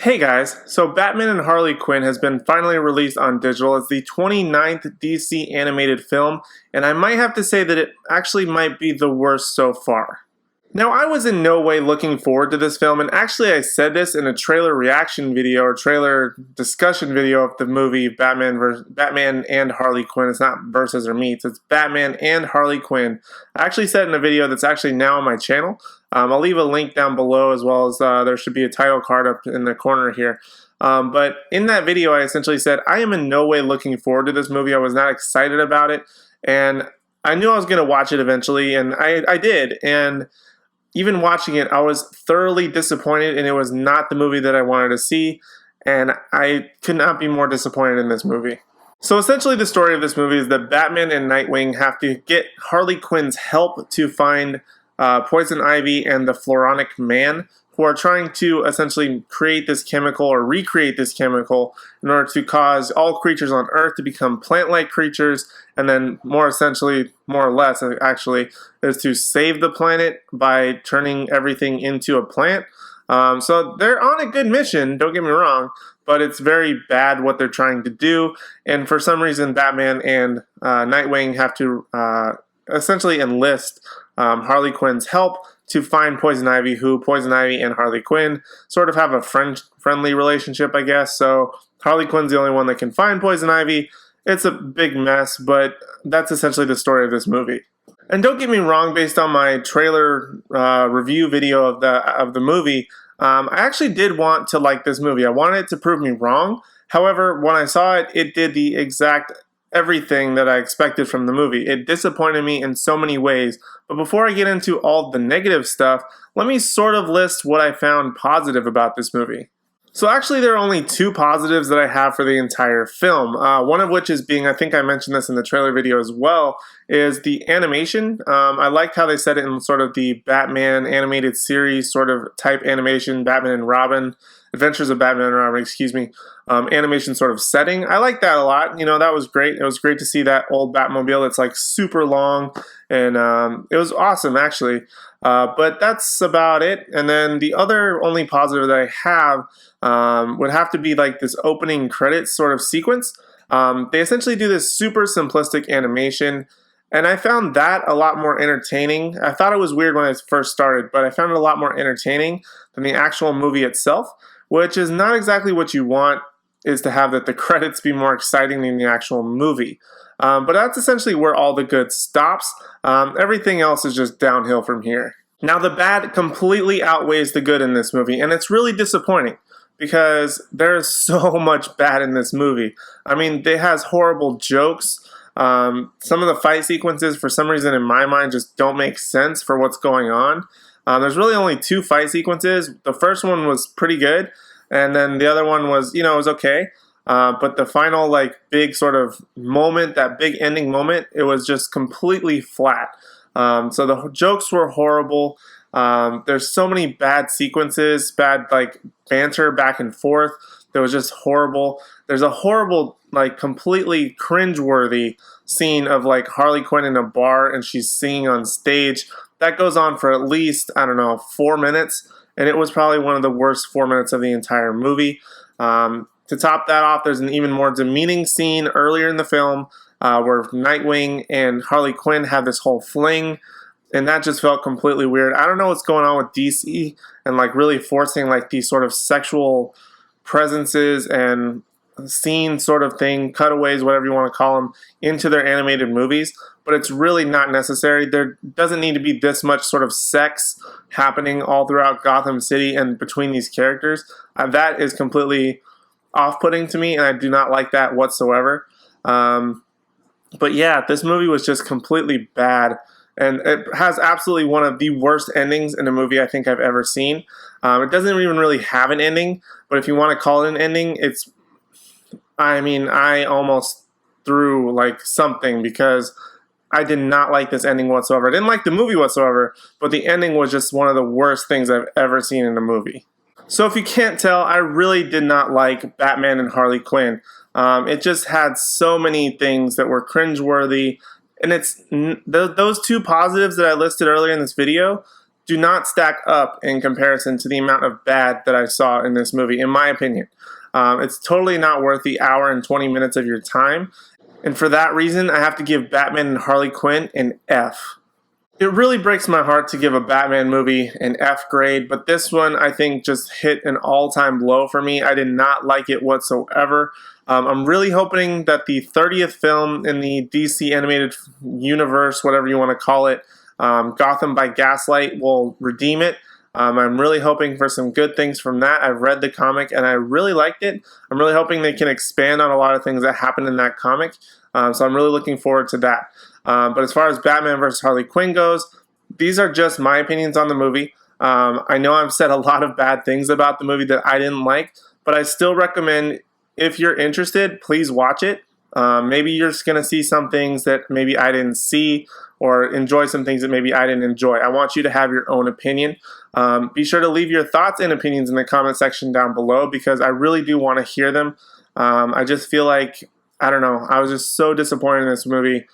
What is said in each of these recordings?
Hey guys, so Batman and Harley Quinn has been finally released on digital. It's the 29th DC animated film, and I might have to say that it actually might be the worst so far. Now, I was in no way looking forward to this film, and actually I said this in a trailer reaction video or trailer discussion video of the movie Batman and Harley Quinn. It's not versus or meets, it's Batman and Harley Quinn. I actually said in a video that's actually now on my channel. I'll leave a link down below, as well as there should be a title card up in the corner here. But in that video, I essentially said I am in no way looking forward to this movie. I was not excited about it, and I knew I was going to watch it eventually, and I did. And even watching it, I was thoroughly disappointed, and it was not the movie that I wanted to see, and I could not be more disappointed in this movie. So essentially the story of this movie is that Batman and Nightwing have to get Harley Quinn's help to find Poison Ivy and the Floronic Man, who are trying to essentially create this chemical or recreate this chemical in order to cause all creatures on Earth to become plant-like creatures, and then more or less actually, is to save the planet by turning everything into a plant. So they're on a good mission, don't get me wrong, but it's very bad what they're trying to do, and for some reason Batman and Nightwing have to essentially enlist Harley Quinn's help to find Poison Ivy, who Poison Ivy and Harley Quinn sort of have a friendly relationship, I guess. So Harley Quinn's the only one that can find Poison Ivy. It's a big mess, but that's essentially the story of this movie. And don't get me wrong, based on my trailer review video of the movie, I actually did want to like this movie. I wanted it to prove me wrong. However, when I saw it, it did the exact everything that I expected from the movie. It disappointed me in so many ways. But before I get into all the negative stuff, let me sort of list what I found positive about this movie. So actually there are only two positives that I have for the entire film. One of which is being, I think I mentioned this in the trailer video as well, is the animation. I liked how they said it in sort of the Batman animated series sort of type animation, Batman and Robin, Adventures of Batman and Robin, excuse me, animation sort of setting. I like that a lot. You know, that was great. It was great to see that old Batmobile. It's like super long, and it was awesome actually. But that's about it. And then the other only positive that I have would have to be like this opening credits sort of sequence. They essentially do this super simplistic animation, and I found that a lot more entertaining. I thought it was weird when I first started, but I found it a lot more entertaining than the actual movie itself, which is not exactly what you want, is to have that the credits be more exciting than the actual movie. But that's essentially where all the good stops. Everything else is just downhill from here. Now the bad completely outweighs the good in this movie, and it's really disappointing because there's so much bad in this movie. I mean, it has horrible jokes. Some of the fight sequences, for some reason in my mind, just don't make sense for what's going on. There's really only two fight sequences. The first one was pretty good, and then the other one was, you know, it was okay. But the final, like, big sort of moment, that big ending moment, it was just completely flat. So the jokes were horrible. There's so many bad sequences, bad, like, banter back and forth. That was just horrible. There's a horrible, like, completely cringeworthy scene of, like, Harley Quinn in a bar and she's singing on stage. That goes on for at least, I don't know, 4 minutes, and it was probably one of the worst 4 minutes of the entire movie. To top that off, there's an even more demeaning scene earlier in the film where Nightwing and Harley Quinn have this whole fling, and that just felt completely weird. I don't know what's going on with DC and like really forcing like these sort of sexual presences and scene sort of thing, cutaways, whatever you want to call them, into their animated movies, but it's really not necessary. There doesn't need to be this much sort of sex happening all throughout Gotham City and between these characters. That is completely off-putting to me, and I do not like that whatsoever. But yeah, this movie was just completely bad, and it has absolutely one of the worst endings in a movie I think I've ever seen. It doesn't even really have an ending, but if you want to call it an ending, it's, I mean, I almost threw like something because I did not like this ending whatsoever. I didn't like the movie whatsoever, but the ending was just one of the worst things I've ever seen in a movie. So if you can't tell, I really did not like Batman and Harley Quinn. It just had so many things that were cringeworthy, and it's those two positives that I listed earlier in this video, do not stack up in comparison to the amount of bad that I saw in this movie, in my opinion. It's totally not worth the hour and 20 minutes of your time. And for that reason, I have to give Batman and Harley Quinn an F. It really breaks my heart to give a Batman movie an F grade, but this one I think just hit an all-time low for me. I did not like it whatsoever. I'm really hoping that the 30th film in the DC animated universe, whatever you want to call it, Gotham by Gaslight, will redeem it. I'm really hoping for some good things from that. I've read the comic and I really liked it. I'm really hoping they can expand on a lot of things that happened in that comic. So I'm really looking forward to that. But as far as Batman vs. Harley Quinn goes, these are just my opinions on the movie. I know I've said a lot of bad things about the movie that I didn't like, but I still recommend, if you're interested, please watch it. Maybe you're just going to see some things that maybe I didn't see, or enjoy some things that maybe I didn't enjoy. I want you to have your own opinion. Be sure to leave your thoughts and opinions in the comment section down below, because I really do want to hear them. I just feel like, I don't know, I was just so disappointed in this movie.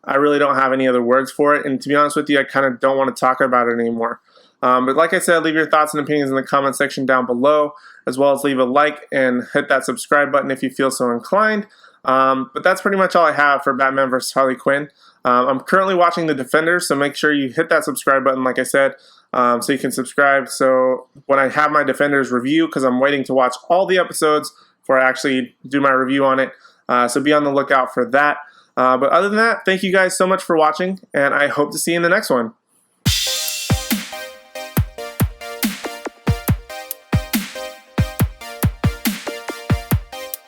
I really don't have any other words for it, and to be honest with you, I kind of don't want to talk about it anymore. But like I said, leave your thoughts and opinions in the comment section down below, as well as leave a like and hit that subscribe button if you feel so inclined. But that's pretty much all I have for Batman vs. Harley Quinn. I'm currently watching The Defenders, so make sure you hit that subscribe button, like I said, so you can subscribe. So when I have my Defenders review, because I'm waiting to watch all the episodes before I actually do my review on it, so be on the lookout for that. But other than that, thank you guys so much for watching, and I hope to see you in the next one.